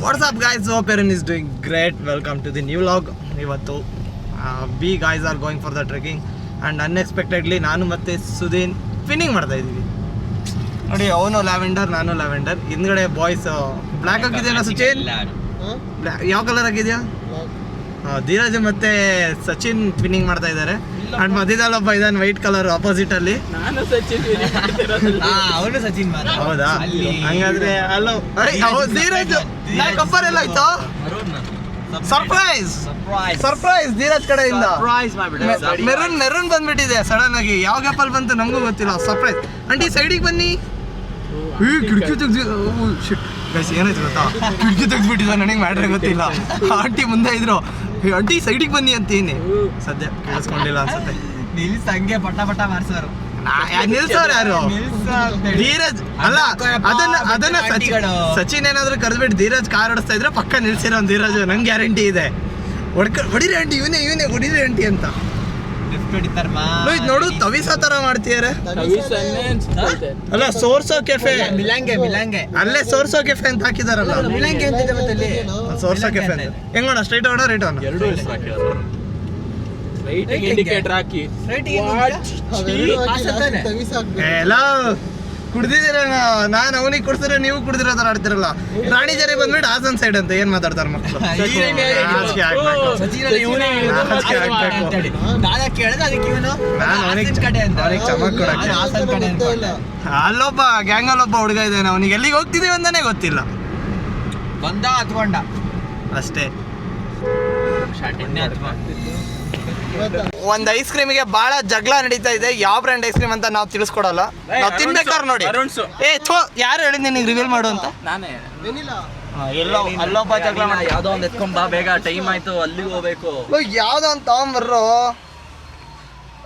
What's up guys, hope everyone is doing great. Welcome to the new vlog. ಇವತ್ತು we guys are going for the trekking and unexpectedly ನಾನು ಮತ್ತು Sudin twinning ಮಾಡ್ತಾ ಇದ್ದೀವಿ. ನೋಡಿ, ಅವನು lavender, ನಾನು ಲ್ಯಾವೆಂಡರ್. ಹಿಂದ್ಗಡೆ ಬಾಯ್ಸ್ ಬ್ಲ್ಯಾಕ್ ಆಗಿದೆಯಲ್ಲ ಸುಚಿನ್? ಯಾವ ಕಲರ್ ಆಗಿದೆಯಾ? ಧೀರಜ್ ಮತ್ತೆ ಸಚಿನ್ ಟ್ವಿನ್ನಿಂಗ್ ಮಾಡ್ತಾ ಇದ್ದಾರೆ. ಅಂಡ್ ಮಧ್ಯದಲ್ಲಿ ಒಬ್ಬ ಇದ್ದಾನೆ ವೈಟ್ ಕಲರ್ ಆಪೋಸಿಟ್ ಅಲ್ಲಿ. ಅವನು ಸಚಿನ್. ಹೌದಾ? ಹಂಗಾದ್ರೆ ಅಲ್ಲೋ ಧೀರಜ್ ಕಪ್ಪರ್ ಎಲ್ಲ ಆಯ್ತು. ಸರ್ಪ್ರೈಸ್ ಧೀರಜ್ ಕಡೆಯಿಂದ. ಮೆರೂನ್ ಬಂದ್ಬಿಟ್ಟಿದೆ ಸಡನ್ ಆಗಿ. ಯಾವ ಗ್ಯಾಪಲ್ಲಿ ಬಂತು ನಮಗೂ ಗೊತ್ತಿಲ್ಲ. ಸರ್ಪ್ರೈಸ್. ಆಂಟಿ ಸೈಡಿಗೆ ಬನ್ನಿ. ಕಿಟಕಿ ತೆಗ್ದು ಏನಾಯ್ತು ಗೊತ್ತಾ? ಕಿಟಕಿ ತೆಗ್ದ್ಬಿಟ್ಟಿದ್ದ, ನನಗೆ ಮ್ಯಾಟ್ರೆ ಗೊತ್ತಿಲ್ಲ. ಆಂಟಿ ಮುಂದೆ ಇದ್ರು, ಆಂಟಿ ಸೈಡಿಗೆ ಬನ್ನಿ ಅಂತೀನಿ. ಸದ್ಯ ಕೇಳಿಸ್ಕೊಂಡಿಲ್ಲ ಅನ್ಸುತ್ತೆ. ನಿಲ್ಸ್ ಹಂಗೆ ಪಟ್ಟ ಮಾಡ್ಸೋರು. ನಿಲ್ಸೋರು ಯಾರು? ಧೀರಜ್ ಅಲ್ಲ, ಅದನ್ನ ಸಚಿನ್ ಏನಾದ್ರು ಕರೆದ್ಬಿಟ್ಟು ಧೀರಜ್ ಕಾರ್ ಓಡಿಸ್ತಾ ಇದ್ರೆ ಪಕ್ಕ ನಿಲ್ಸಿರೋ ಧೀರಜ್, ನಂಗೆ ಗ್ಯಾರಂಟಿ ಇದೆ. ಹೊಡಿರಿ ಆಂಟಿ, ಇವನೇ ಹೊಡಿರಿ ಆಂಟಿ ಅಂತ. ನೋಡು, ತವಿಸಾ ತರ ಮಾಡ್ತೀಯಾರೆ. ಅಲ್ಲ, ಸೋರ್ಸೋ ಕೆಫೆ, ಮಿಲಾಂಗೆ ಅಲ್ಲೇ ಸೋರ್ಸೋ ಕೆಫೆ ಅಂತ ಹಾಕಿದಾರಲ್ಲ. ಮಿಲಾಂಗೆ ಅಂತಿದೆ ಮತ್ತೆ ಅಲ್ಲಿ. ಸೋರ್ಸೋ ಕೆಫೆ ಅಂತ ಹೆಂಗೋಣ? ಸ್ಟ್ರೈಟ್ ಹೋಗೋಣ, ರೈಟ್ ಹೋಗೋಣ? ಇಂಡಿಕೇಟರ್ ಹಾಕಿ ಎಲ್ಲ ಕುಡ್ದಿದ್ದೀರ. ನಾನು ಅವನಿಗೆ ಕುಡ್ಸಿದ್ರೆ ನೀವು ಕುಡ್ದಿರೋ ತರ ಆಡ್ತಿರಲ್ಲ. ರಾಣಿ ಜರಿ ಬಂದ್ಬಿಟ್ಟು ಹಾಸನ್ ಸೈಡ್ ಅಂತ ಏನ್ ಮಾತಾಡ್ತಾರೆ ಮಕ್ಕಳು. ಚಮಕ್ ಕೊಡಕ್ಕೆ ಅಲ್ಲೊಬ್ಬ ಗ್ಯಾಂಗಲ್ಲೊಬ್ಬ ಹುಡುಗ ಇದ್ದಾನೆ. ಅವನಿಗೆ ಎಲ್ಲಿಗೆ ಹೋಗ್ತಿದೀವಿ ಅಂತಾನೆ ಗೊತ್ತಿಲ್ಲ. ಬಂದ ಹತ್ಕೊಂಡ ಅಷ್ಟೇ. ಒಂದ್ ಐಸ್ ಕ್ರೀಮಿಗೆ ಬಹಳ ಜಗಳ ನಡೀತಾ ಇದೆ. ಯಾವ ಬ್ರ್ಯಾಂಡ್ ಐಸ್ ಕ್ರೀಮ್ ಅಂತ ನಾವು ತಿಳಿಸ್ಕೊಡಲ್ಲ, ನಾವು ತಿನ್ಬೇಕಾದ್ರೆ ನೋಡಿ. ಯಾರು ಹೇಳಿದ್ ನಿನಗೆ ರಿವೀಲ್ ಮಾಡು ಅಂತ? ನಾನೇ. ಅಲ್ಲೊಬ್ಬ ಜಗಳ ಮಾಡಿ ಯಾವ್ದೋ ಒಂದ್ ಎತ್ಕೊಂಡ್ ಬಾ, ಬೇಗ ಟೈಮ್ ಆಯ್ತು, ಅಲ್ಲಿಗೆ ಹೋಗ್ಬೇಕು. ಯಾವ್ದೋ ಅಂತ ತಗೊಂಬರ್ರು.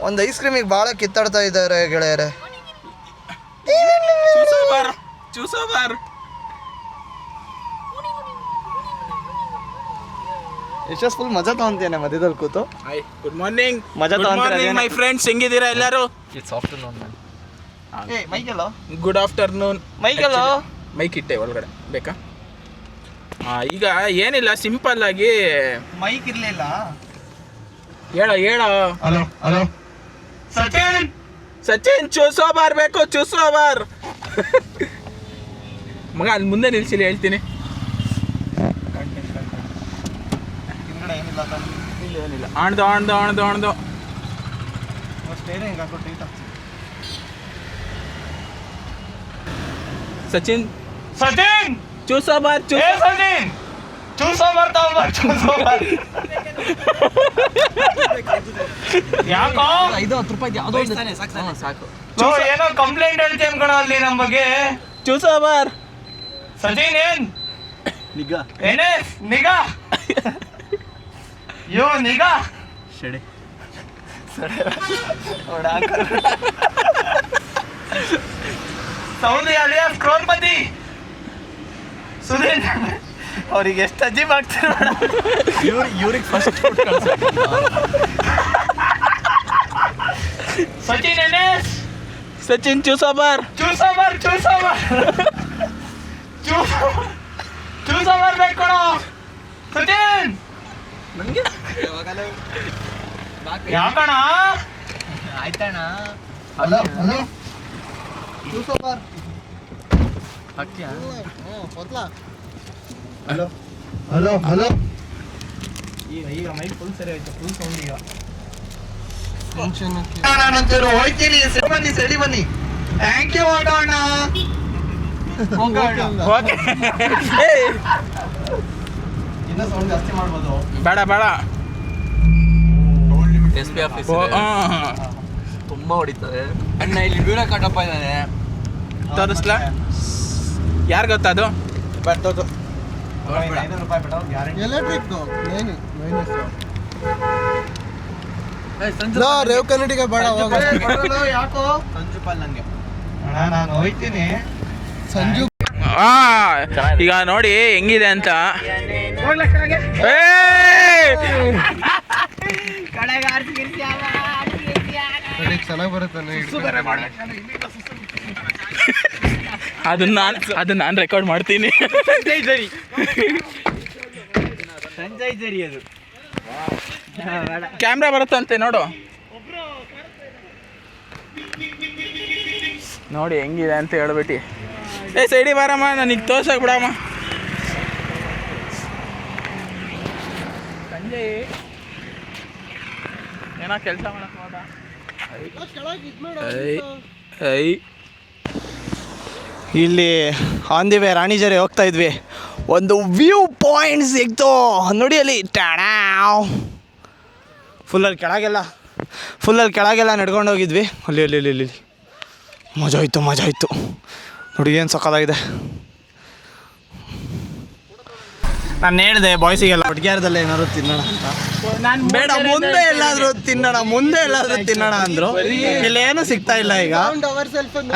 ಒಂದ್ ಐಸ್ ಕ್ರೀಮಿಗೆ ಬಹಳ ಕಿತ್ತಾಡ್ತಾ ಇದ್ದಾರೆ ಗೆಳೆಯರೆ. ಚೂಸೋಬಾರ್ ಎಷ್ಟೋ ಫುಲ್ ಮಜಾ ತಗೊಂತೇನೆ ಮಧ್ಯದಲ್ಲಿ ಕೂತು. Good morning. ಮಜಾ ತಗೊಂತೀರಾ ಮೈ ಫ್ರೆಂಡ್ಸ್, ಹೆಂಗಿದ್ದೀರಾ ಎಲ್ಲರೂ? It's afternoon. Good afternoon. Mic ಇಟ್ಟೆ ಒಳಗಡೆ, ಬೇಕಾ? ಈಗ ಏನಿಲ್ಲ, ಸಿಂಪಲ್ ಆಗಿ ಮೈಕ್ ಇರ್ಲಿಲ್ಲ. ಹೇಳ ಹಲೋ ಸಚಿನ್ ಚೂಸೋಬಾರ್ ಬೇಕು, ಚೂಸೋಬಾರ್. ಮಗ ಅಲ್ಲಿ ಮುಂದೆ ನಿಲ್ಸಿಲ್ಲ, ಹೇಳ್ತೀನಿ. ಏನಿಲ್ಲ, ಆಣ್ದು ಸಚಿನ್ ಚೂಸೋಬಾರ್ ಯಾಕೋ 5-10 ರೂಪಾಯಿ ಯಾವ್ದೋ ಸಾಕು. ಏನೋ ಕಂಪ್ಲೇಂಟ್ ಹೇಳ್ತೇನೆ ಕಣ ಅಲ್ಲಿ ನಮ್ಮ ಬಗ್ಗೆ. ಚೂಸೋಬಾರ್. ಸಚಿನ್ ಏನ್ ಏನೇ ನಿಗಾ? ಯೋ ನಿಗಾ ಶೆಡೆ ಸೌದಿ ಅಲಿಯಾ ಕ್ರೋರ್ಪತಿ ಸುಧೀರ್. ಅವ್ರಿಗೆ ಎಷ್ಟು ಅಜೀಬ್ ಆಗ್ತಾರೆ. ಇವ್ರಿಗೆ ಫಸ್ಟ್ ಸಚಿನ್ ಏನೇ? ಸಚಿನ್ ಚೂಸೋಬಾರ್ ಬೇಕು ಕಣೋ ಸಚಿನ್. ಯಾಕಣ? ಆಯ್ತಣ್ಣ. ಹಲೋ ಈಗ ಮೈಕ್ ಫುಲ್ ಸರಿ ಆಯ್ತು, ಫುಲ್ ಸೌಂಡ್. ಈಗ ನಾನಂತೂ ಹೋಯ್ತೀನಿ. ಬನ್ನಿ. ಥ್ಯಾಂಕ್ ಯು ಅಣ್ಣ. ಇನ್ನೂ ಸೌಂಡ್ ಜಾಸ್ತಿ ಮಾಡ್ಬೋದು. ಬೇಡ. SP ಆಫೀಸ್ ತುಂಬಾ ಹೊಡಿತಾರೆ ಅಣ್ಣ. ಇಲ್ಲಿ ವೀಡಿಯೋ ಕಟ್ಟಪ್ಪ ಇದ್ದಾನೆ, ತೋರಿಸ್ಲಾ? ಯಾರು ಗೊತ್ತದು? ಬರ್ತದ್ದು ₹500 ಎಲೆಕ್ಟ್ರಿಕ್ ರೇವ್ ಕನ್ನಡಿಗ ಬೇಡ. ಯಾಕೋ ಸಂಜು ಪಾಲ್ ನಂಗೆ ಅಣ್ಣ, ನಾನು ಹೋಯ್ತೀನಿ. ಸಂಜು ಈಗ ನೋಡಿ ಹೆಂಗಿದೆ ಅಂತ. ಚೆನ್ನಾಗಿ ಬರುತ್ತೆ. ಅದನ್ನ ನಾನು ರೆಕಾರ್ಡ್ ಮಾಡ್ತೀನಿ. ಸಂಜಯ್ ಜರಿ ಅದು ಕ್ಯಾಮ್ರಾ ಬರುತ್ತಂತೆ ನೋಡು. ನೋಡಿ ಹೆಂಗಿದೆ ಅಂತ ಹೇಳ್ಬಿಟ್ಟು. ಸೈಡಿ ಬಾರಮ್ಮ, ನನಗೆ ತೋರ್ಸಕ್ ಬಿಡಮ್ಮ. ಸಂಜಯ್ ಏನೋ ಕೆಲಸ ಮಾಡಕ್ ಹೋದ. ಇಲ್ಲಿ ಆನ್ ದಿ ವೇ ರಾಣಿಜರಿ ಹೋಗ್ತಾ ಇದ್ವಿ. ಒಂದು ವ್ಯೂ ಪಾಯಿಂಟ್ ಸಿಕ್ತು ನೋಡಿ ಅಲ್ಲಿ. ಫುಲ್ಲಲ್ಲಿ ಕೆಳಗೆಲ್ಲ ನಡ್ಕೊಂಡು ಹೋಗಿದ್ವಿ. ಅಲ್ಲಿ ಮಜಾ ಇತ್ತು ನೋಡಿ, ಏನು ಸಕ್ಕತ್ತಾಗಿದೆ. ನಾನು ಹೇಳಿದೆ ಬಾಯ್ಸಿಗೆಲ್ಲ ಒಟ್ಟಿಗೆರದಲ್ಲೇ ಏನಾದ್ರು ತಿನ್ನೋಣ ಅಂತ. ಬೇಡ, ಮುಂದೆ ಎಲ್ಲಾದರೂ ತಿನ್ನೋಣ ಅಂದರು. ಇಲ್ಲೇನು ಸಿಗ್ತಾ ಇಲ್ಲ ಈಗ.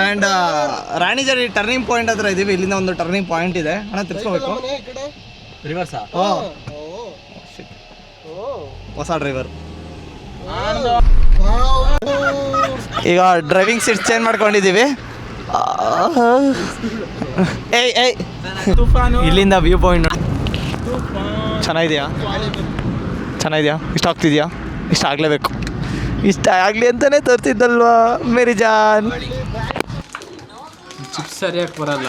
ಆ್ಯಂಡ್ ರಾಣಿಜರಿ ಟರ್ನಿಂಗ್ ಪಾಯಿಂಟ್ ಹತ್ರ ಇದ್ದೀವಿ. ಇಲ್ಲಿಂದ ಒಂದು ಟರ್ನಿಂಗ್ ಪಾಯಿಂಟ್ ಇದೆ. ಅಣ್ಣ ತಿರ್ಸ್ಕೋಬೇಕು. ರಿವರ್ಸಾ? ಹೊಸ ಡ್ರೈವರ್. ಈಗ ಡ್ರೈವಿಂಗ್ ಸೀಟ್ ಚೇಂಜ್ ಮಾಡ್ಕೊಂಡಿದ್ದೀವಿ. ಇಲ್ಲಿಂದ ವ್ಯೂ ಪಾಯಿಂಟ್ ಚೆನ್ನಾಗಿದೆಯಾ? ಇಷ್ಟ ಆಗ್ತಿದೆಯಾ? ಇಷ್ಟ ಆಗಲೇಬೇಕು. ಇಷ್ಟ ಆಗಲಿ ಅಂತಲೇ ತೋರ್ತಿದ್ದಲ್ವಾ ಮೇರಿ ಜಾನ್. ಚಿಪ್ಸ್ ಸರಿಯಾಗಿ ಬರಲ್ಲ.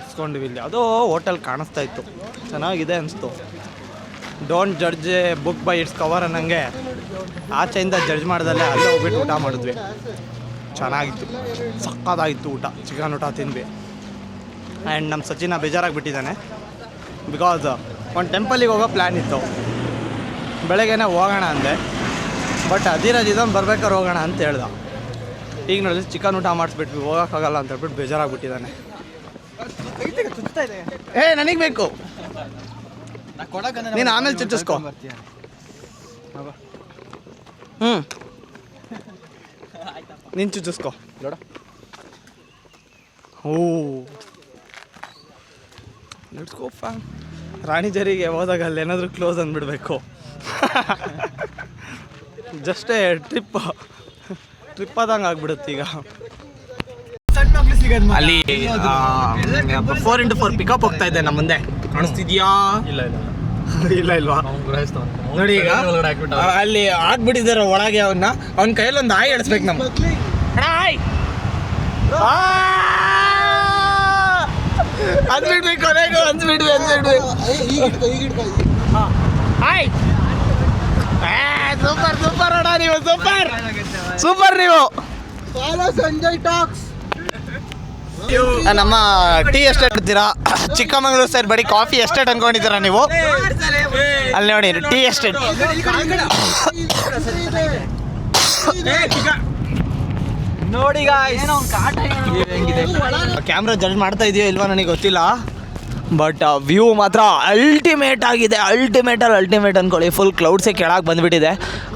ಇಸ್ಕೊಂಡಿವಿ. ಇಲ್ಲಿ ಯಾವುದೋ ಹೋಟೆಲ್ ಕಾಣಿಸ್ತಾ ಇತ್ತು, ಚೆನ್ನಾಗಿದೆ ಅನಿಸ್ತು. Don't judge A book by it's cover ಅನ್ನಂಗೆ ಆಚೆಯಿಂದ ಜಡ್ಜ್ ಮಾಡ್ದಲ್ಲೇ ಅಲ್ಲೇ ಹೋಗ್ಬಿಟ್ಟು ಊಟ ಮಾಡಿದ್ವಿ. ಚೆನ್ನಾಗಿತ್ತು, ಸಕ್ಕತ್ತಾಗಿತ್ತು ಊಟ. ಚಿಕನ್ ಊಟ ತಿಂದ್ವಿ. ಆ್ಯಂಡ್ ನಮ್ಮ ಸಚಿನ ಬೇಜಾರಾಗಿಬಿಟ್ಟಿದ್ದಾನೆ. ಬಿಕಾಸ್ ಒಂದು ಟೆಂಪಲಿಗೆ ಹೋಗೋ ಪ್ಲ್ಯಾನ್ ಇತ್ತು. ಬೆಳಗ್ಗೆನೇ ಹೋಗೋಣ ಅಂದೆ, ಬಟ್ ಅದಿರೋದು ಇದೊಂದು ಬರ್ಬೇಕಾದ್ರೆ ಹೋಗೋಣ ಅಂತ ಹೇಳ್ದ. ಈಗ ನೋಡಿ ಚಿಕನ್ ಊಟ ಮಾಡಿಸ್ಬಿಟ್ವಿ, ಹೋಗೋಕ್ಕಾಗಲ್ಲ ಅಂತ ಹೇಳ್ಬಿಟ್ಟು ಬೇಜಾರಾಗ್ಬಿಟ್ಟಿದ್ದಾನೆ. ನನಗೆ ಬೇಕು, ನೀನು ಆಮೇಲೆ ಚುಚ್ಚಿಸ್ಕೊ. ನೀನು ಚುಚ್ಚಿಸ್ಕೊ. ರಾಣಿಜರಿಗೆ ಹೋದಾಗ ಅಲ್ಲಿ ಏನಾದರೂ ಕ್ಲೋಸ್ ಅಂದ್ಬಿಡ್ಬೇಕು. ಜಸ್ಟೇ ಟ್ರಿಪ್ ಆದಂಗೆ ಆಗ್ಬಿಡುತ್ತೆ ಈಗ. ಅಲ್ಲಿ 4x4 ಪಿಕಪ್ ಹೋಗ್ತಾ ಇದೆ ನಮ್ಮ ಮುಂದೆ, ಕಾಣಿಸ್ತಿದ್ಯಾ? ಇಲ್ವಾ ನೋಡಿ. ಈಗ ಅಲ್ಲಿ ಆಗ್ಬಿಟ್ಟಿದ್ದಾರೆ ಒಳಗೆ. ಅವನ ಕೈಯಲ್ಲಿ ಒಂದು ಆಯ್ ಎಳಿಸ್ಬೇಕು. ನಮ್ಮ ಸೂಪರ್ ಅಣ್ಣ, ನೀವು ಸೂಪರ್ ನೀವು. ಸಂಜಯ್ ಟಾಕ್ಸ್. ನಮ್ಮ ಟೀ ಎಸ್ಟೇಟ್ ಇರ್ತೀರಾ, ಚಿಕ್ಕಮಗಳೂರು ಸೈಡ್ ಬರೀ ಕಾಫಿ ಎಸ್ಟೇಟ್ ಅನ್ಕೊಂಡಿದ್ದೀರಾ ನೀವು? ಅಲ್ಲಿ ನೋಡಿ ಟೀ ಎಸ್ಟೇಟ್. ನೋಡಿ ಕ್ಯಾಮ್ರಾ ಜಡ್ಜ್ ಮಾಡ್ತಾ ಇದೆಯೋ ಇಲ್ವಾ ನನಗೆ ಗೊತ್ತಿಲ್ಲ, ಬಟ್ ವ್ಯೂ ಮಾತ್ರ ಅಲ್ಟಿಮೇಟ್ ಆಗಿದೆ. ಅಲ್ಟಿಮೇಟ್ ಅಂದ್ಕೊಳ್ಳಿ. ಫುಲ್ ಕ್ಲೌಡ್ಸೇ ಕೆಳಗೆ ಬಂದುಬಿಟ್ಟಿದೆ.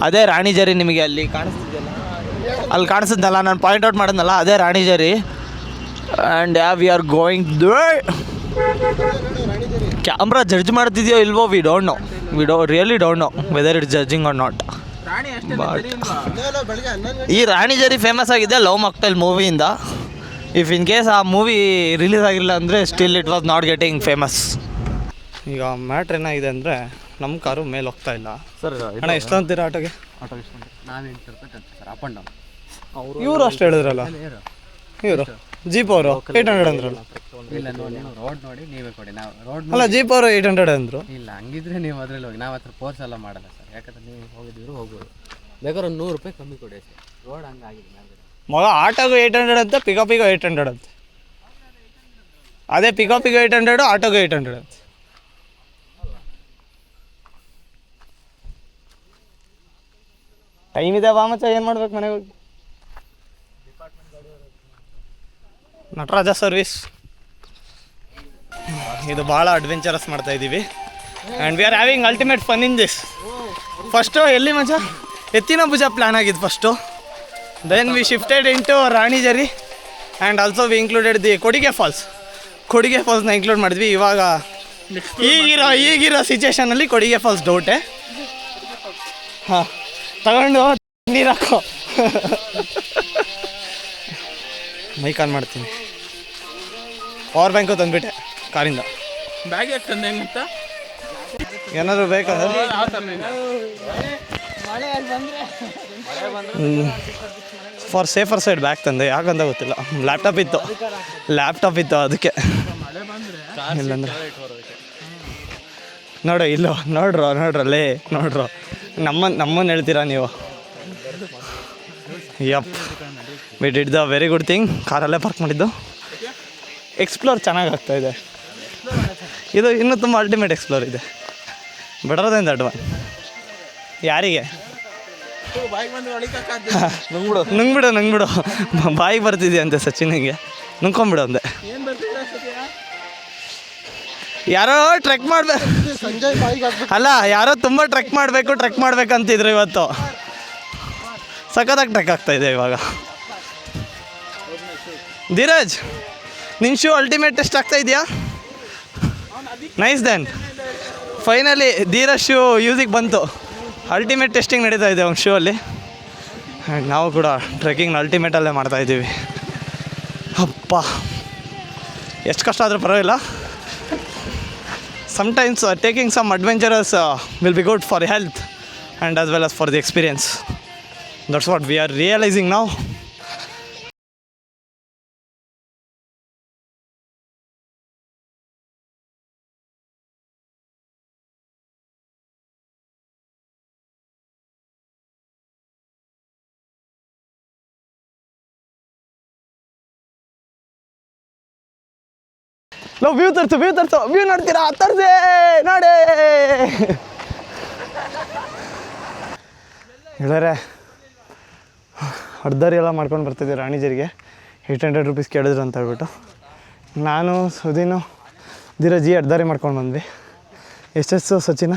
ಅದೇ ರಾಣಿಜರಿ. ನಿಮಗೆ ಅಲ್ಲಿ ಕಾಣಿಸ್ತಿದೆಯಲ್ಲ, ಅಲ್ಲಿ ಕಾಣಿಸಿದ್ನಲ್ಲ, ನಾನು ಪಾಯಿಂಟ್ ಔಟ್ ಮಾಡಿದ್ನಲ್ಲ, ಅದೇ Ranijari. And we are going there. Camera judge ಮಾಡ್ತಿದೆಯೋ ಇಲ್ವೋ we don't know really don't know whether it's judging or not. ಈ ರಾಣಿಜರಿ ಫೇಮಸ್ ಆಗಿದೆ ಲವ್ ಮಾಕ್ಟೈಲ್ ಮೂವಿಯಿಂದ. ಇಫ್ ಇನ್ ಕೇಸ್ ಆ ಮೂವಿ ರಿಲೀಸ್ ಆಗಿಲ್ಲ ಅಂದರೆ still it was not getting famous. ಈಗ matter ಏನಾಗಿದೆ ಅಂದರೆ ನಮ್ಮ ಕಾರು ಮೇಲೆ ಹೋಗ್ತಾ ಇಲ್ಲ ಸರ್. ಅಣ್ಣ ಎಷ್ಟು ಅಂತೀರಾ ಆಟೋಗೆ? ನಾನು 8 ರೂಪಾಯಿ ಸರ್, ಅಪ್ ಆ್ಯಂಡ್ ಡೌನ್. ಇವರು ಅಷ್ಟು ಹೇಳಿದ್ರಲ್ಲ, ಇವರು ಜೀಪ್ ಅವರು 800 ಅಂದ್ರಲ್ಲ. ಇಲ್ಲ ನೋಡಿ, ರೋಡ್ ನೋಡಿ ನೀವೇ ಕೊಡಿ. ನಾವು ರೋಡ್ ಅಲ್ಲ, ಜೀಪ್ ಅವರು 800 ಅಂದರು. ಇಲ್ಲ, ಹಂಗಿದ್ರೆ ನೀವು ಅದ್ರಲ್ಲಿ ಹೋಗಿ. ನಾವು ಹತ್ರ ಫೋರ್ಸ್ ಎಲ್ಲ ಮಾಡಲ್ಲ ಸರ್, ಯಾಕಂದ್ರೆ ನೀವು ಹೋಗಿದ್ರು ಹೋಗ್ಬೋದು. ಬೇಕಾದ್ರೆ ಒಂದು 100 ರೂಪಾಯಿ ಕಮ್ಮಿ ಕೊಡಿ ಸರ್. ರೋಡ್ ಹಂಗಾಗಿದೆ ಮಗ. ಆಟೋಗೂ 800 ಅಂತ, ಪಿಕಪಿಗೂ 800 ಅಂತ. ಅದೇ ಪಿಕಪಿಗೂ 800, ಆಟೋಗೂ 800 ಅಂತ. ಟೈಮ್ ಇದೆ ಬಾ ಮಚ್ಚ, ಏನು ಮಾಡ್ಬೇಕು ಮನೆಗೆ ಹೋಗಿ. ನಟರಾಜ ಸರ್ವಿಸ್ ಇದು ಭಾಳ ಅಡ್ವೆಂಚರಸ್ ಮಾಡ್ತಾ ಇದ್ದೀವಿ. And we are having ultimate fun in this. First ಎಲ್ಲಿ ಮಜಾ? ಎತ್ತಿನ ಭುಜ ಪ್ಲ್ಯಾನ್ ಆಗಿದ್ದು first. Then we shifted into Ranijari and also we included the Kodige ಫಾಲ್ಸ್ನ ಇನ್ಕ್ಲೂಡ್ ಮಾಡಿದ್ವಿ. ಇವಾಗ ಈಗಿರೋ ಸಿಚುವೇಷನಲ್ಲಿ ಕೊಡಿಗೆ ಫಾಲ್ಸ್ ಡೌಟೆ. ಹಾಂ, ತಗೊಂಡು ನೀರು ಹಾಕೋ. ಮೈಕ್ ಆನ್ ಮಾಡ್ತೀನಿ. ಪವರ್ ಬ್ಯಾಂಕು ತಂದುಬಿಟ್ಟೆ ಕಾರಿಂದ. ಬ್ಯಾಗ್ ಯಾಕೆ ತಂದೆ ಹೆಂಗಂತ ಏನಾದರೂ ಬೇಕಂದ್ರೆ ಫಾರ್ ಸೇಫರ್ ಸೈಡ್ ಬ್ಯಾಗ್ ತಂದೆ. ಯಾಕಂತ ಗೊತ್ತಿಲ್ಲ, ಲ್ಯಾಪ್ಟಾಪ್ ಇತ್ತು ಅದಕ್ಕೆ. ಇಲ್ಲಂದ್ರೆ ನೋಡ್ರಲ್ಲೇ ನಮ್ಮನ್ನು ಹೇಳ್ತೀರಾ ನೀವು. Yup, we did the very good thing. ಕಾರಲ್ಲೇ ಪಾರ್ಕ್ ಮಾಡಿದ್ದು. ಎಕ್ಸ್ಪ್ಲೋರ್ ಚೆನ್ನಾಗಿ ಆಗ್ತಾಯಿದೆ. ಇದು ಇನ್ನೂ ತುಂಬ ಅಲ್ಟಿಮೇಟ್ ಎಕ್ಸ್ಪ್ಲೋರ್ ಇದೆ. Better then that one. ಯಾರಿಗೆ ನುಂಗ್ಬಿಡು ಬಾಯಿಗೆ ಬರ್ತಿದ್ಯಂತೆ ಸಚಿನ್ಗೆ. ನುಂಗ್ಕೊಂಬಿಡು ಅಂದೆ. ಯಾರೋ ಟ್ರೆಕ್ ಮಾಡಬೇಕು ಅಲ್ಲ, ಯಾರೋ ತುಂಬ ಟ್ರೆಕ್ ಮಾಡ್ಬೇಕಂತಿದ್ರು ಇವತ್ತು. ಸಖತ್ತಾಗಿ ಟ್ರೆಕ್ ಆಗ್ತಾಯಿದೆ ಇವಾಗ. ಧೀರಜ್, ನಿನ್ನ ಶೂ ಅಲ್ಟಿಮೇಟ್ ಟೆಸ್ಟ್ ಆಗ್ತಾ ಇದೆಯಾ? Nice then. Finally Dheeraj shoe ಯೂಸಿಗೆ ಬಂತು. ಅಲ್ಟಿಮೇಟ್ ಟೆಸ್ಟಿಂಗ್ ನಡೀತಾ ಇದೆ ಅವ್ನ ಶೂ ಅಲ್ಲಿ. ಆ್ಯಂಡ್ ನಾವು ಕೂಡ ಟ್ರೆಕ್ಕಿಂಗ್ನ ಅಲ್ಟಿಮೇಟಲ್ಲೇ ಮಾಡ್ತಾಯಿದ್ದೀವಿ. ಅಪ್ಪ, ಎಷ್ಟು ಕಷ್ಟ ಆದರೂ ಪರವಾಗಿಲ್ಲ. Sometimes taking some adventures will be good for health and as well as for the experience. That's what we are realizing now. Low, view ನೋಡ್ತೀರಾ? ತರ್ಸೆ ನೋಡಿ ಹೇಳರೆ. ಅರ್ಧರಿ ಎಲ್ಲ ಮಾಡ್ಕೊಂಡು ಬರ್ತಿದ್ದೆ ರಾಣಿಜರಿಗೆ. 800 rupees ಕೇಳಿದ್ರು ಅಂತ ಹೇಳ್ಬಿಟ್ಟು ನಾನು ಸುದೀನು ಧೀರಜಿ ಅರ್ಧರಿ ಮಾಡ್ಕೊಂಡು ಬಂದ್ವಿ. ಎಷ್ಟೆಷ್ಟು ಸಚಿನ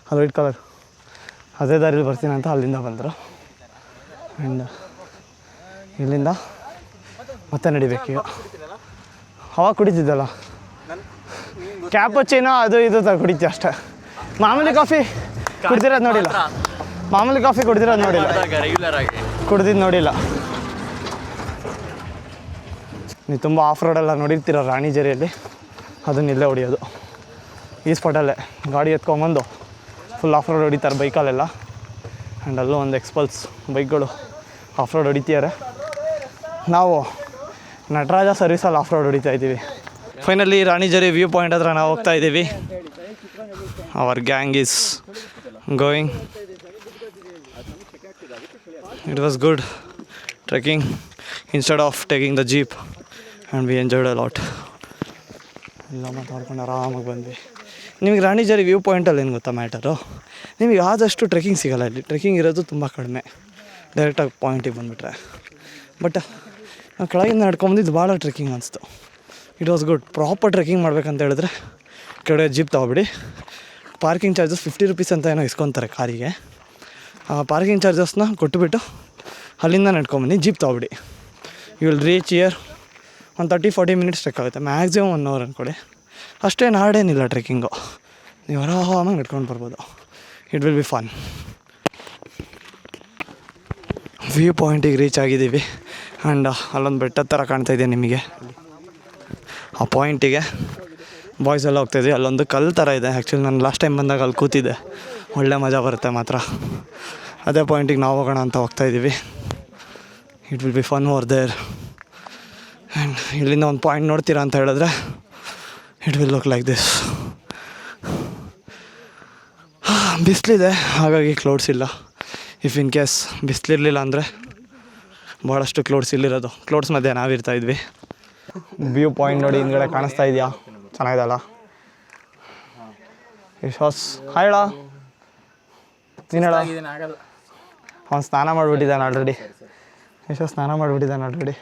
ಅದು ವೈಟ್ ಕಲರ್ ಅದೇ ದಾರಿಲಿ ಬರ್ತೀನಿ ಅಂತ ಅಲ್ಲಿಂದ ಬಂದರು. ಆ್ಯಂಡ್ ಇಲ್ಲಿಂದ ಮತ್ತೆ ನಡಿಬೇಕೀಗ. ಹವಾ ಕುಡಿತಿದ್ದಲ್ಲ, ಕ್ಯಾಪುಚಿನೋ ಅದು ಇದು ಕುಡಿತೀವಿ ಅಷ್ಟೇ. ಮಾಮೂಲಿ ಕಾಫಿ ಕುಡ್ದಿರೋದು ನೋಡಿಲ್ಲ. ಕುಡ್ದಿದ್ದು ನೋಡಿಲ್ಲ. ನೀವು ತುಂಬ ಆಫ್ ರೋಡೆಲ್ಲ ನೋಡಿರ್ತೀರ ರಾಣಿಜರಿಯಲ್ಲಿ. ಅದನ್ನ ಇಲ್ಲೇ ಹೊಡಿಯೋದು, ಈ ಸ್ಪಾಟಲ್ಲೇ ಗಾಡಿ ಎತ್ಕೊಂಬಂದು ಫುಲ್ ಆಫ್ ರೋಡ್ ಹೊಡಿತಾರೆ ಬೈಕಲ್ಲೆಲ್ಲ. ಆ್ಯಂಡ್ ಅಲ್ಲೂ ಒಂದು ಎಕ್ಸ್ಪಲ್ಸ್ ಬೈಕ್ಗಳು ಆಫ್ ರೋಡ್ ಹೊಡಿತಿದ್ದಾರೆ. ನಾವು ನಟರಾಜ ಸರ್ವಿಸಲ್ಲಿ ಆಫ್ ರೋಡ್ ಹೊಡಿತಾ ಇದ್ದೀವಿ. ಫೈನಲಿ ರಾಣಿಜರಿ ವ್ಯೂ ಪಾಯಿಂಟ್ ಹತ್ರ ನಾವು ಹೋಗ್ತಾ ಇದ್ದೀವಿ. Our gang is going. It was good trekking instead of taking the jeep and we enjoyed a lot. ಎಲ್ಲ ಮಾತಾಡ್ಕೊಂಡು ಆರಾಮಾಗಿ ಬಂದ್ವಿ. ನಿಮಗೆ ರಾಣಿಜರಿ ವ್ಯೂ ಪಾಯಿಂಟಲ್ಲಿ ಏನು ಗೊತ್ತಾ ಮ್ಯಾಟರು, ನಿಮಗೆ ಆದಷ್ಟು ಟ್ರೆಕ್ಕಿಂಗ್ ಸಿಗೋಲ್ಲ ಇಲ್ಲಿ. ಟ್ರೆಕ್ಕಿಂಗ್ ಇರೋದು ತುಂಬ ಕಡಿಮೆ, ಡೈರೆಕ್ಟಾಗಿ ಪಾಯಿಂಟಿಗೆ ಬಂದುಬಿಟ್ರೆ. ಬಟ್ ನಾವು ಕೆಳಗಿಂದ ನಡ್ಕೊಂಬಂದಿದ್ದು ಭಾಳ ಟ್ರೆಕ್ಕಿಂಗ್ ಅನಿಸ್ತು. It was good. Proper trekking ಮಾಡ್ಬೇಕಂತ ಹೇಳಿದ್ರೆ ಕೆಳಗೆ ಜೀಪ್ ತೊಗೊಬಿಡಿ. ಪಾರ್ಕಿಂಗ್ ಚಾರ್ಜಸ್ 50 rupees ಅಂತ ಏನೋ ಇಸ್ಕೊತಾರೆ ಕಾರಿಗೆ. ಆ ಪಾರ್ಕಿಂಗ್ ಚಾರ್ಜಸ್ನ ಕೊಟ್ಟುಬಿಟ್ಟು ಅಲ್ಲಿಂದ ನಡ್ಕೊಂಬನ್ನಿ, ಜೀಪ್ ತೊಗೊಬಿಡಿ. ಯು ವಿಲ್ ರೀಚ್ ಇಯರ್ ಒಂದು 30-40 minutes ಟ್ರೆಕ್ ಆಗುತ್ತೆ, ಮ್ಯಾಕ್ಸಿಮಮ್ 1 hour ಅಂದ್ಕೊಳ್ಳಿ. ಅಷ್ಟೇನು ಹಾರ್ಡೇನಿಲ್ಲ ಟ್ರೆಕ್ಕಿಂಗು, ನೀವು ಆರಾಮಾಗಿ ನಡ್ಕೊಂಡು ಬರ್ಬೋದು. It will be fun. View ಪಾಯಿಂಟಿಗೆ ರೀಚ್ ಆಗಿದ್ದೀವಿ. ಆ್ಯಂಡ್ ಅಲ್ಲೊಂದು ಬೆಟ್ಟದ ಥರ ಕಾಣ್ತಾಯಿದೆ ನಿಮಗೆ. ಆ ಪಾಯಿಂಟಿಗೆ ಬಾಯ್ಸ್ ಎಲ್ಲ ಹೋಗ್ತಾಯಿದ್ವಿ. ಅಲ್ಲೊಂದು ಕಲ್ಲು ಥರ ಇದೆ. ಆ್ಯಕ್ಚುಲಿ ನಾನು ಲಾಸ್ಟ್ ಟೈಮ್ ಬಂದಾಗ ಅಲ್ಲಿ ಕೂತಿದ್ದೆ. ಒಳ್ಳೆ ಮಜಾ ಬರುತ್ತೆ ಮಾತ್ರ. ಅದೇ ಪಾಯಿಂಟಿಗೆ ನಾವು ಹೋಗೋಣ ಅಂತ ಹೋಗ್ತಾಯಿದ್ದೀವಿ. It will be fun over there. And ಇಲ್ಲಿಂದ ಒಂದು ಪಾಯಿಂಟ್ ನೋಡ್ತೀರಾ ಅಂತ ಹೇಳಿದ್ರೆ it will look like this. ಬಿಸಿಲಿದೆ, ಹಾಗಾಗಿ ಕ್ಲೌಡ್ಸ್ ಇಲ್ಲ. ಇಫ್ ಇನ್ ಕೇಸ್ ಬಿಸಿಲಿರಲಿಲ್ಲ ಅಂದರೆ ಭಾಳಷ್ಟು ಕ್ಲೌಡ್ಸ್ ಇಲ್ಲಿರೋದು. ಕ್ಲೌಡ್ಸ್ ಮಧ್ಯೆ ನಾವಿರ್ತಾಯಿದ್ವಿ. ವ್ಯೂ ಪಾಯಿಂಟ್ ನೋಡಿ ಹಿಂದ್ಗಡೆ ಕಾಣಿಸ್ತಾ ಇದೆಯಾ? ಚೆನ್ನಾಗಿದಲ್ಲ. ಯಶೋಸ್ ಹಾಯ್ ಹೇಳ. ನೀನು ಹೇಳ. ಅವ್ನು ಸ್ನಾನ ಮಾಡಿಬಿಟ್ಟಿದ್ದಾನೆ ಆಲ್ರೆಡಿ. ಯಶೋಸ್ ಸ್ನಾನ ಮಾಡಿಬಿಟ್ಟಿದ್ದಾನೆ ಆಲ್ರೆಡಿ.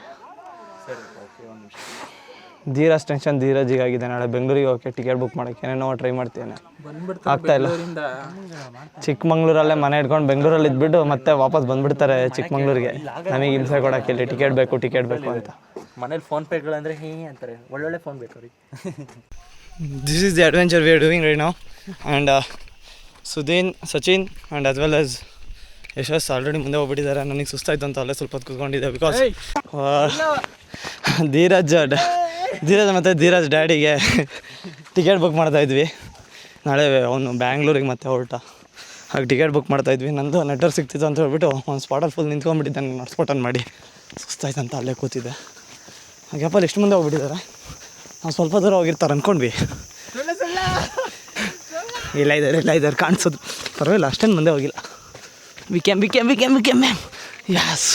ಧೀರಜ್ ಟೆನ್ಷನ್ ಧೀರಜಿಗಾಗಿದೆ. ನಾಳೆ ಬೆಂಗಳೂರಿಗೆ ಹೋಗೋಕ್ಕೆ ಟಿಕೆಟ್ ಬುಕ್ ಮಾಡೋಕ್ಕೆ ಏನೇನೋ ಟ್ರೈ ಮಾಡ್ತೇನೆ, ಆಗ್ತಾಯಿಲ್ಲ. ಚಿಕ್ಕಮಂಗ್ಳೂರಲ್ಲೇ ಮನೆ ಇಟ್ಕೊಂಡು ಬೆಂಗಳೂರಲ್ಲಿ ಇದ್ಬಿಟ್ಟು ಮತ್ತೆ ವಾಪಸ್ ಬಂದುಬಿಡ್ತಾರೆ ಚಿಕ್ಕಮಂಗ್ಳೂರಿಗೆ. ನಮಗೆ ಹಿಂಸೆ ಕೊಡೋಕ್ಕೆ ಇಲ್ಲಿ ಟಿಕೆಟ್ ಬೇಕು ಅಂತ. ಮನೇಲಿ ಫೋನ್ಪೇಗಳಂದರೆ ಅಂತಾರೆ, ಒಳ್ಳೊಳ್ಳೆ ಫೋನ್ ಬೇಕು ಅವ್ರಿಗೆ. This is the adventure we are doing right now. And Sudeen, Sachin and as well as Yashas already ಮುಂದೆ ಹೋಗ್ಬಿಟ್ಟಿದ್ದಾರೆ. ನನಗೆ ಸುಸ್ತಾಯ್ತು ಅಂತ ಅಲ್ಲೇ ಸ್ವಲ್ಪ ಹೊತ್ತು ಕೂತ್ಕೊಂಡಿದ್ದೆ. ಬಿಕಾಸ್ ಧೀರಜ್ ಮತ್ತು ಧೀರಜ್ ಡ್ಯಾಡಿಗೆ ಟಿಕೆಟ್ ಬುಕ್ ಮಾಡ್ತಾಯಿದ್ವಿ. ನಾಳೆ ಅವನು ಬ್ಯಾಂಗ್ಳೂರಿಗೆ ಮತ್ತೆ ಹೊರಟ ಹಾಗೆ ಟಿಕೆಟ್ ಬುಕ್ ಮಾಡ್ತಾಯಿದ್ವಿ. ನಂದು ನೆಟ್ವರ್ಕ್ ಸಿಗ್ತಿತ್ತು ಅಂತ ಹೇಳ್ಬಿಟ್ಟು ಒಂದು ಸ್ಪಾಟಲ್ಲಿ ಫುಲ್ ನಿಂತ್ಕೊಂಡ್ಬಿಟ್ಟಿದ್ದೆ. ನಾನು ನಡ್ಸ್ಕೊಟನ್ ಮಾಡಿ ಸುಸ್ತಾಯ್ತು ಅಂತ ಅಲ್ಲೇ ಕೂತಿದ್ದೆ. ಗ್ಯಾಪಲ್ಲಿ ಎಷ್ಟು ಮುಂದೆ ಹೋಗ್ಬಿಟ್ಟಿದ್ದಾರೆ. ನಾವು ಸ್ವಲ್ಪ ದೂರ ಹೋಗಿರ್ತಾರೆ ಅಂದ್ಕೊಂಡ್ವಿ. ಇಲ್ಲ ಇದ್ದಾರೆ ಕಾಣಿಸೋದು. ಪರವಾಗಿಲ್ಲ, ಅಷ್ಟೇನು ಮುಂದೆ ಹೋಗಿಲ್ಲ. We came yes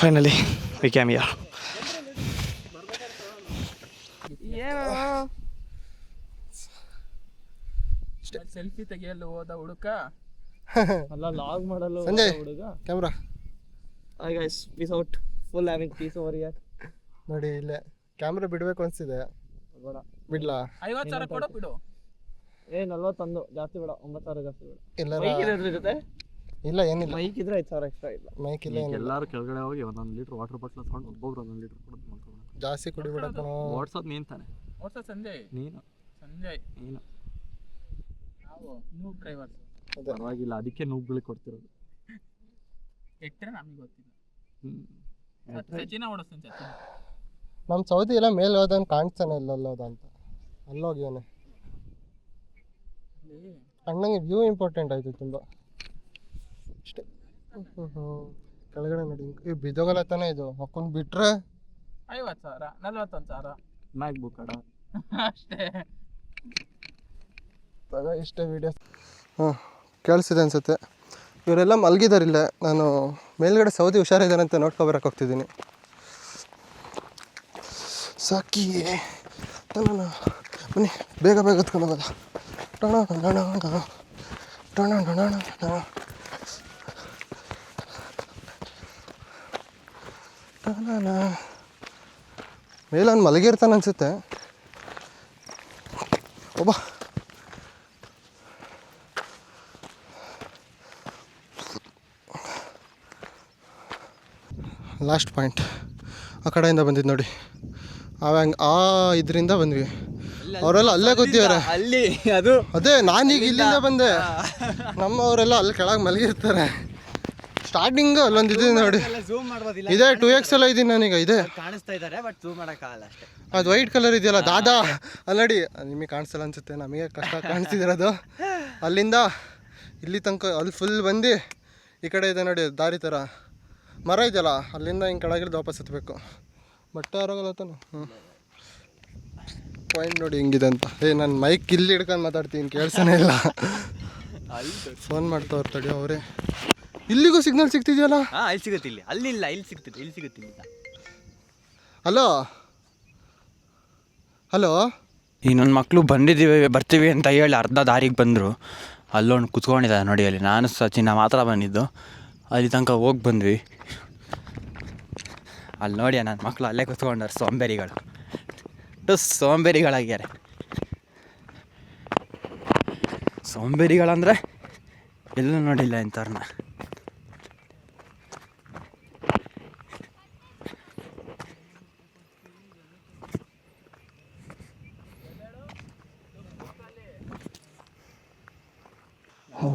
finally we came yeah. Selfie ತೆಗಿಯಲು ಹೋದ ಹುಡುಕ ಅಲ್ಲ ಲಾಗ್ ಮಾಡಲು ಸಂಜಯ್ ಹುಡುಗ camera hi guys peace out full having peace over here. ನೋಡಿ ಇಲ್ಲೇ ಕ್ಯಾಮ್ರಾ ಬಿಡಬೇಕು ಅನಿಸ್ತಿದೆ. ಬಿಡ್ಲಾ? 50,000 ಕೊಡು ಬಿಡು. 41 ಜಾಸ್ತಿ ಬೇಡ, 9,000 ಜಾಸ್ತಿ ಬೇಡ. ಇಲ್ಲ ಜೊತೆ ಇಲ್ಲ ಏನಿಲ್ಲ, ಮೈಕ್ ಇದ್ರೆ 5,000 ಎಕ್ಸ್ಟ್ರಾ ಇಲ್ಲ. ಮೈಕ್ ಇಲ್ಲ ಏನಿಲ್ಲ. ಎಲ್ಲರೂ ಕೆಳಗಡೆ ಹೋಗಿ 1 ಲೀಟ್ರ್ ವಾಟರ್ ಬಾಟ್ಲ್ ತಗೊಂಡು ಒಬ್ಬೊಬ್ರು 1 ಲೀಟ್ರ್ ಕೊಡೋದು ಮಾಡ್ಕೊಂಡು ಜಾಸ್ತಿ ಕುಡಿಬಿಡಕ್ಕ. ಓಡ್ಸೋದು ನೀನು ತಾನೆ? ಓಡ್ಸೋ ಸಂಜಯ್ ನೀನು ನಾವು ನೂಬ್ ಡ್ರೈವರ್ಸ್. ಪರವಾಗಿಲ್ಲ, ಅದಕ್ಕೆ ನೂಬ್ಗಳಿಗೆ ಕೊಡ್ತಿರೋದು. ಎಟ್ಟರೆ ನಮಗೆ ಗೊತ್ತಿಲ್ಲ. ಸಚಿನ ಓಡಿಸ್ತಾನೆ. ಸಚಿನ ನಮ್ಮ ಸೌದಿ ಎಲ್ಲ ಮೇಲೆ ಹೋದನ್ ಕಾಣಿಸ್ತಾನೆ ಇಲ್ಲ ಅಲ್ಲೋದ ಅಂತ. ಅಲ್ಲೋಗ್ಯವನೆ. ಅಣ್ಣಂಗೆ ವ್ಯೂ ಇಂಪಾರ್ಟೆಂಟ್ ಆಯಿತು ತುಂಬ ಅಷ್ಟೇ. ಕೆಳಗಡೆ ನೋಡಿ ಈ ಬಿದ್ದೋಗಲ್ಲ ತಾನೆ ಇದು. ಹಾಕೊಂಡು ಬಿಟ್ರೆ 50,000 41,000 ಮ್ಯಾಕ್ ಬುಕ್ ಅಡ ಅಷ್ಟೇ. ಇಷ್ಟೇ ವೀಡಿಯೋಸ್. ಕೇಳಿಸಿದೆ ಅನಿಸುತ್ತೆ. ಇವರೆಲ್ಲ ಮಲಗಿದಾರಿಲ್ಲ. ನಾನು ಮೇಲ್ಗಡೆ ಸೌದಿ ಹುಷಾರಿದ್ದಾನೆ ಅಂತ ನೋಡ್ಕೊಬರಕ್ಕೆ ಹೋಗ್ತಿದ್ದೀನಿ. ಸಾಕಿ ಬನ್ನಿ, ಬೇಗ ಎತ್ಕೊಂಡು ಹೋಗೋದ. ಮೇಲೊಂದು ಮಲಗಿರ್ತಾನೆ ಅನಿಸುತ್ತೆ ಒಬ್ಬ. ಲಾಸ್ಟ್ ಪಾಯಿಂಟ್ ಆ ಕಡೆಯಿಂದ ಬಂದಿದ್ದು ನೋಡಿ. ಅವಂಗೆ ಇದರಿಂದ ಬಂದ್ವಿ. ಅವರೆಲ್ಲ ಅಲ್ಲೇ ಕೂತಿದ್ದಾರೆ. ಅಲ್ಲಿ ಅದು ಅದೇ ನಾನೀಗ ಇಲ್ಲಿಂದ ಬಂದೆ. ನಮ್ಮವರೆಲ್ಲ ಅಲ್ಲಿ ಕೆಳಗೆ ಮಲಗಿರ್ತಾರೆ. ಸ್ಟಾರ್ಟಿಂಗು ಅಲ್ಲೊಂದು ಇದೆ ನೋಡಿ. ಝೂಮ್ ಮಾಡ್ಬೋದಿಲ್ಲ. ಇದೇ 2x ಎಲ್ಲ ಇದ್ದೀನಿ ನಾನೀಗ. ಇದೆ ಕಾಣಿಸ್ತಾ ಇದ್ದಾರೆ, ಬಟ್ ಝೂಮ್ ಮಾಡೋಕ್ಕಾಗಲ್ಲ ಅಷ್ಟೇ. ಅದು ವೈಟ್ ಕಲರ್ ಇದೆಯಲ್ಲ ದಾದಾ, ಅಲ್ಲಿ ನೋಡಿ. ನಿಮಗೆ ಕಾಣಿಸಲ್ಲ ಅನ್ಸುತ್ತೆ, ನಮಗೆ ಕಷ್ಟ ಕಾಣಿಸ್ತಿದಿರೋದು. ಅಲ್ಲಿಂದ ಇಲ್ಲಿ ತನಕ ಅಲ್ಲಿ ಫುಲ್ ಬಂದು ಈ ಕಡೆ ಇದೆ ನೋಡಿ ದಾರಿ ಥರ ಮರ ಇದೆಯಲ್ಲ, ಅಲ್ಲಿಂದ ಹಿಂಗೆ ಕೆಳಗಿಳಿದು ವಾಪಸ್ ಹತ್ತಬೇಕು. ಬಟ್ಟೆ ಆರೋಗಲ್ಲ ತಾನೆ. ಪಾಯಿಂಟ್ ನೋಡಿ ಹಿಂಗಿದೆ ಅಂತ. ನಾನು ಮೈಕ್ ಇಲ್ಲಿ ಹಿಡ್ಕೊಂಡು ಮಾತಾಡ್ತೀನಿ, ಕೇಳ್ಸನೇ ಇಲ್ಲ. ಫೋನ್ ಮಾಡ್ತಾ ತಡಿ ಅವರೇ. ಇಲ್ಲಿಗೂ ಸಿಗ್ನಲ್ ಸಿಗ್ತಿದೆಯಲ್ಲ? ಅಲ್ಲಿ ಸಿಗುತ್ತೆ. ಇಲ್ಲಿ ಅಲ್ಲಿಲ್ಲ, ಇಲ್ಲಿ ಸಿಗುತ್ತಿಲ್ಲ. Hello hello. ಈಗ ನನ್ನ ಮಕ್ಕಳು ಬರ್ತೀವಿ ಅಂತ ಹೇಳಿ ಅರ್ಧ ದಾರಿಗೆ ಬಂದರು. ಅಲ್ಲೊಂದು ಕುತ್ಕೊಂಡಿದ್ದಾರೆ ನೋಡಿ. ಅಲ್ಲಿ ನಾನು ಸಚಿನ ಮಾತ್ರ ಬಂದಿದ್ದು. ಅಲ್ಲಿ ತನಕ ಹೋಗಿ ಬಂದ್ವಿ. ಅಲ್ಲಿ ನೋಡಿ ನನ್ನ ಮಕ್ಕಳು ಅಲ್ಲೇ ಕುತ್ಕೊಂಡಾರೆ. ಸೋಂಬೇರಿಗಳಾಗ್ಯಾರೆ. ಸೋಂಬೇರಿಗಳಂದರೆ ಎಲ್ಲೂ ನೋಡಿಲ್ಲ ಇಂಥವ್ರನ್ನ.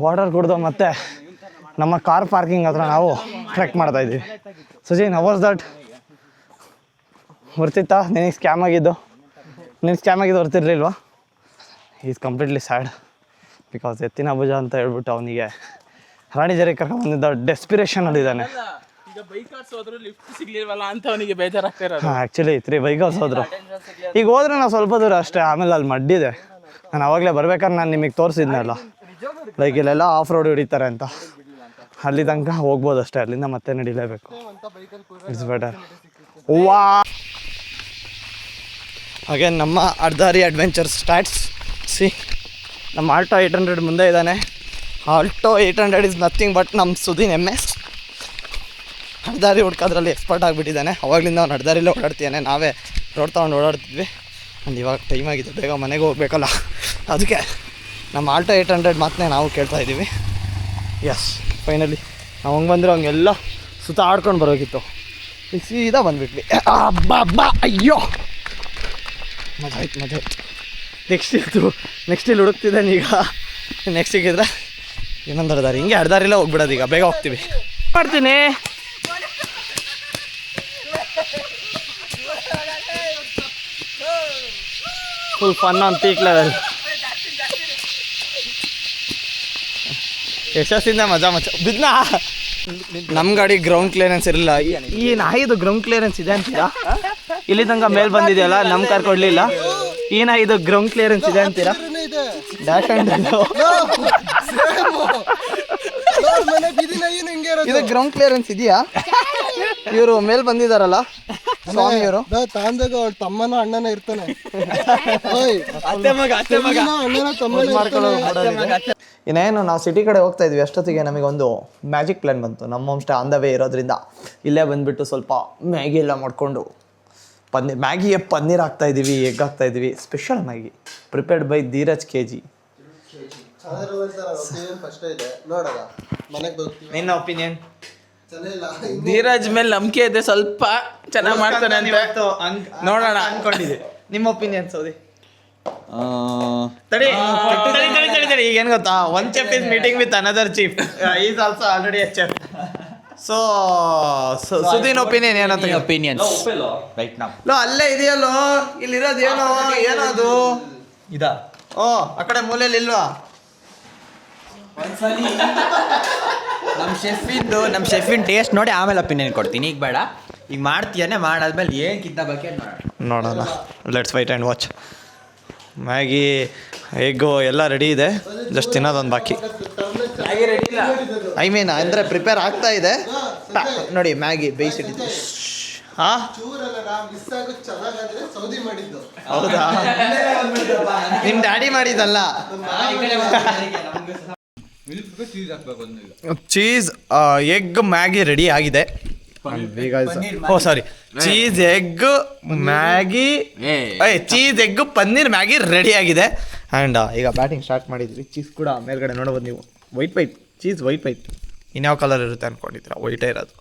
ವಾಟರ್ ಕುಡ್ದು ಮತ್ತೆ ನಮ್ಮ ಕಾರ್ ಪಾರ್ಕಿಂಗ್ ಹತ್ರ ನಾವು ಟ್ರೆಕ್ ಮಾಡ್ತಾಯಿದ್ವಿ. Sachin, how was that? ಬರ್ತಿತ್ತಾ? ನಿನಗೆ ಸ್ಕ್ಯಾಮ್ ಆಗಿದ್ದು ಬರ್ತಿರ್ಲಿಲ್ವಾ? Is completely sad. Because Ettina Bhuja ಅಂತ ಹೇಳ್ಬಿಟ್ಟು ಅವನಿಗೆ ರಾಣಿಜರಿ ಕರ್ಕೊಂಡ್ಬಂದಿದ್ದ ಡೆಸ್ಪಿರೇಷನಲ್ಲಿದ್ದಾನೆ. ಈಗ ಬೈಕ್ ಹೋದ್ರು ಲಿಫ್ಟ್ ಸಿಗ್ಲಿಲ್ವಲ್ಲ ಅಂತ ಅವನಿಗೆ ಬೇಜಾರಾಗ್ತಾ ಇರೋದು. ಆ್ಯಕ್ಚುಲಿ 3 ಬೈಕರ್ಸ್ ಹೋದ್ರು. ಈಗ ಹೋದ್ರೆ ನಾವು ಸ್ವಲ್ಪ ದೂರ ಅಷ್ಟೇ. ಆಮೇಲೆ ಅಲ್ಲಿ ಮಡ್ಡಿದೆ. ನಾನು ಅವಾಗಲೇ ಬರ್ಬೇಕಾದ್ರೆ ನಾನು ನಿಮಗೆ ತೋರಿಸಿದ್ನಲ್ಲ, ಲೈಕ್ ಇಲ್ಲೆಲ್ಲ ಆಫ್ ರೋಡ್ ಹಿಡಿತಾರೆ ಅಂತ. ಅಲ್ಲಿ ತನಕ ಹೋಗ್ಬೋದು ಅಷ್ಟೇ, ಅಲ್ಲಿಂದ ಮತ್ತೆ ನಡಿಲೇಬೇಕು. It's better. ವಾ ಹಾಗೆ ನಮ್ಮ ಅರ್ಧಾರಿ ಅಡ್ವೆಂಚರ್ ಸ್ಟಾರ್ಟ್ಸ್. ಸಿ, ನಮ್ಮ ಆಲ್ಟೋ 800 ಮುಂದೆ ಇದ್ದಾನೆ. ಆಲ್ಟೋ 800 ಇಸ್ ನಥಿಂಗ್ ಬಟ್ ನಮ್ಮ ಸುದೀನ್ MS. ಅರ್ಧಾರಿ ಹುಡ್ಕೋದ್ರಲ್ಲಿ ಎಕ್ಸ್ಪರ್ಟ್ ಆಗಿಬಿಟ್ಟಿದ್ದಾನೆ. ಅವಾಗಲಿಂದ ಅವ್ನು ಅರ್ಧಾರಿಲ್ಲೇ ಓಡಾಡ್ತಿದ್ದಾನೆ. ನಾವೇ ರೋಡ್ ತೊಗೊಂಡು ಓಡಾಡ್ತಿದ್ವಿ. ಒಂದು ಇವಾಗ ಟೈಮ್ ಆಗಿದೆ, ಬೇಗ ಮನೆಗೆ ಹೋಗ್ಬೇಕಲ್ಲ. ಅದಕ್ಕೆ ನಮ್ಮ ಆಲ್ಟೋ 800 ಮಾತನ್ನೇ ನಾವು ಕೇಳ್ತಾ ಇದ್ದೀವಿ. ಎಸ್, ಫೈನಲಿ ನಾವು ಹಂಗೆ ಬಂದರೆ ಹಂಗೆಲ್ಲ ಸುತ್ತ ಆಡ್ಕೊಂಡು ಬರೋಗಿತ್ತು. ಈಗ ಸೀದಾ ಬಂದುಬಿಟ್ವಿ. ಅಬ್ಬಾ ಅಯ್ಯೋ, ಮಜಾ ಆಯ್ತು. ನೆಕ್ಸ್ಟ್ ಇಲ್ಲಿ ಹುಡುಕ್ತಿದ್ದಾನೆ. ಈಗ ನೆಕ್ಸ್ಟ್ ಸಿಕ್ಕಿದ್ರೆ ಇನ್ನೊಂದು ದಾರಿ, ಹಿಂಗೆ ಅರ್ಧಾರಿಲ್ಲ ಹೋಗ್ಬಿಡೋದು. ಈಗ ಬೇಗ ಹೋಗ್ತೀವಿ. ಮಾಡ್ತೀನಿ. Full fun on peak level. ಯಶಸ್ಸಿಂದ ಮಜಾ ಬಿದ್ನಾ. ನಮ್ಮ ಗಾಡಿ ಗ್ರೌಂಡ್ ಕ್ಲಿಯರೆನ್ಸ್ ಇರಲಿಲ್ಲ. ಈ ನಾಯಿದು ಗ್ರೌಂಡ್ ಕ್ಲಿಯರೆನ್ಸ್ ಇದೆ ಅಂತೀರಾ? ಇಲ್ಲಿ ತನಕ ಮೇಲೆ ಬಂದಿದೆಯಲ್ಲ, ನಮ್ಮ ಕಾರ್ ಕೊಡಲಿಲ್ಲ. ಈ ನಾಯಿದು ಗ್ರೌಂಡ್ ಕ್ಲಿಯರೆನ್ಸ್ ಇದೆ ಅಂತೀರಾ? ಡ್ಯಾಶ್ ಇದು ಗ್ರೌಂಡ್ ಕ್ಲಿಯರೆನ್ಸ್ ಇದೆಯಾ? ಇವರು ಮೇಲೆ ಬಂದಿದಾರಲ್ಲ ಸ್ವಾಮಿಯವರು, ತಾಂದಾಗ ಅವ್ರ ತಮ್ಮನ ಅಣ್ಣನ ಇರ್ತಾನೆ. ಇನ್ನೇನು ನಾವು ಸಿಟಿ ಕಡೆ ಹೋಗ್ತಾ ಇದ್ವಿ. ಅಷ್ಟೊತ್ತಿಗೆ ನಮಗೊಂದು ಮ್ಯಾಜಿಕ್ ಪ್ಲ್ಯಾನ್ ಬಂತು. ನಮ್ಮ home stay on the way ಇರೋದ್ರಿಂದ ಇಲ್ಲೇ ಬಂದುಬಿಟ್ಟು ಸ್ವಲ್ಪ ಮ್ಯಾಗಿ ಎಲ್ಲ ಮಾಡಿಕೊಂಡು ಮ್ಯಾಗಿಗೆ ಪನ್ನೀರ್ ಹಾಕ್ತಾಯಿದ್ದೀವಿ, ಎಗ್ ಹಾಕ್ತಾಯಿದ್ದೀವಿ. Special Maggi prepared by Dheeraj KG. ನಿನ್ನ ಒಪಿನಿಯನ್? ಧೀರಜ್ ಮೇಲೆ ನಂಬಿಕೆ ಇದೆ, ಸ್ವಲ್ಪ ಚೆನ್ನಾಗಿ ಮಾಡ್ತಾನೆ ಅಂತ ನೋಡೋಣ ಅನ್ಕೊಂಡಿದ್ದೆ. ನಿಮ್ಮ ಒಪಿನಿಯನ್ ಸೌದಿ? ತಡಿ ಈಗ ಏನು ಗೊತ್ತಾ, one chef is meeting with another chief, is also already a chef. So Sudeen opinion ಏನಂತ? Opinions right now. ಅಲ್ಲೇ ಇದೆಯಲ್ಲೋ, ಇಲ್ಲಿರೋದು ಏನೋ ಅದು ಇದಾ? ಓ ಆ ಕಡೆ ಮೂಲೆಯಲ್ಲಿ ಇಲ್ವಾ? ನಮ್ಮ ಶೆಫಿನ್ ಟೇಸ್ಟ್ ನೋಡಿ ಆಮೇಲೆ ಒಪಿನಿಯನ್ ಕೊಡ್ತೀನಿ. ಈಗ ಬೇಡ, ಈಗ ಮಾಡ್ತೀಯಾನೆ, ಮಾಡಾದ್ಮೇಲೆ ಏನು ಕಿತ್ತ ಬಗ್ಗೆ ನೋಡೋಣ. Let's wait and watch. Maggi egg ಎಲ್ಲ ರೆಡಿ ಇದೆ, ಜಸ್ಟ್ ತಿನ್ನೋದೊಂದು ಬಾಕಿ. ಐ ಮೀನ್ ಅಂದರೆ ಪ್ರಿಪೇರ್ ಆಗ್ತಾ ಇದೆ ನೋಡಿ. ಮ್ಯಾಗಿ ಬೇಯಿಸಿಟ್ಟಿದ್ದೆ. ಹಾಂ ಹೌದಾ? ನಿಮ್ಮ ಡ್ಯಾಡಿ ಮಾಡಿದ್ದಲ್ಲ. ಚೀಸ್ ಎಗ್ ಮ್ಯಾಗಿ ರೆಡಿ ಆಗಿದೆ. Oh sorry, cheese egg Maggi, cheese egg paneer Maggi ready ಆಗಿದೆ. ಆ್ಯಂಡ್ ಈಗ ಬ್ಯಾಟಿಂಗ್ ಸ್ಟಾರ್ಟ್ ಮಾಡಿದ್ವಿ. ಚೀಸ್ ಕೂಡ ಮೇಲ್ಗಡೆ ನೋಡ್ಬೋದು ನೀವು, ವೈಟ್ ಚೀಸ್ ವೈಟ್. ಇನ್ಯಾವ ಕಲರ್ ಇರುತ್ತೆ ಅಂದ್ಕೊಂಡಿದ್ದೀರಾ? ವೈಟೇ ಇರೋದು.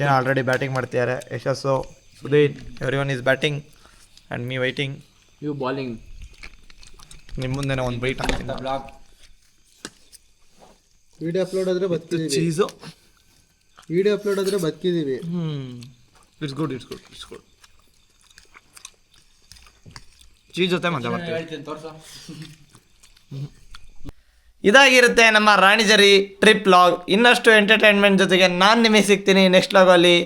ಜನ ಆಲ್ರೆಡಿ ಬ್ಯಾಟಿಂಗ್ ಮಾಡ್ತಿದ್ದಾರೆ. Yashas, Sudeen, every one is batting and me waiting. You bowling. ನಿಮ್ಮ ಮುಂದೆ ಒಂದು ಬೈಟ್ ಹಾಕ್ತೀನಿ. ವಿಡಿಯೋ ಅಪ್ಲೋಡ್ ಆದ್ರೆ ಬದುಕಿದೀವಿ. ಚೀಸು ವಿಡಿಯೋ ಅಪ್ಲೋಡ್ ಆದ್ರೆ ಬದುಕಿದೀವಿ. It's good. ಚೀಸ್ ಜೊತೆ ಮಜಾ ಮಾಡ್ತೀವಿ. ಇದಾಗಿರುತ್ತೆ ನಮ್ಮ ರಾಣಿಜರಿ ಟ್ರಿಪ್ ಲಾಗ್. ಇನ್ನಷ್ಟು ಎಂಟರ್ಟೈನ್ಮೆಂಟ್ ಜೊತೆಗೆ ನಾನು ನಿಮಗೆ ಸಿಗ್ತೀನಿ ನೆಕ್ಸ್ಟ್ ಲಾಗಲ್ಲಿ.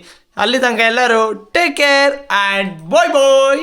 ಅಲ್ಲಿ ತನಕ ಎಲ್ಲರೂ take care and bye bye.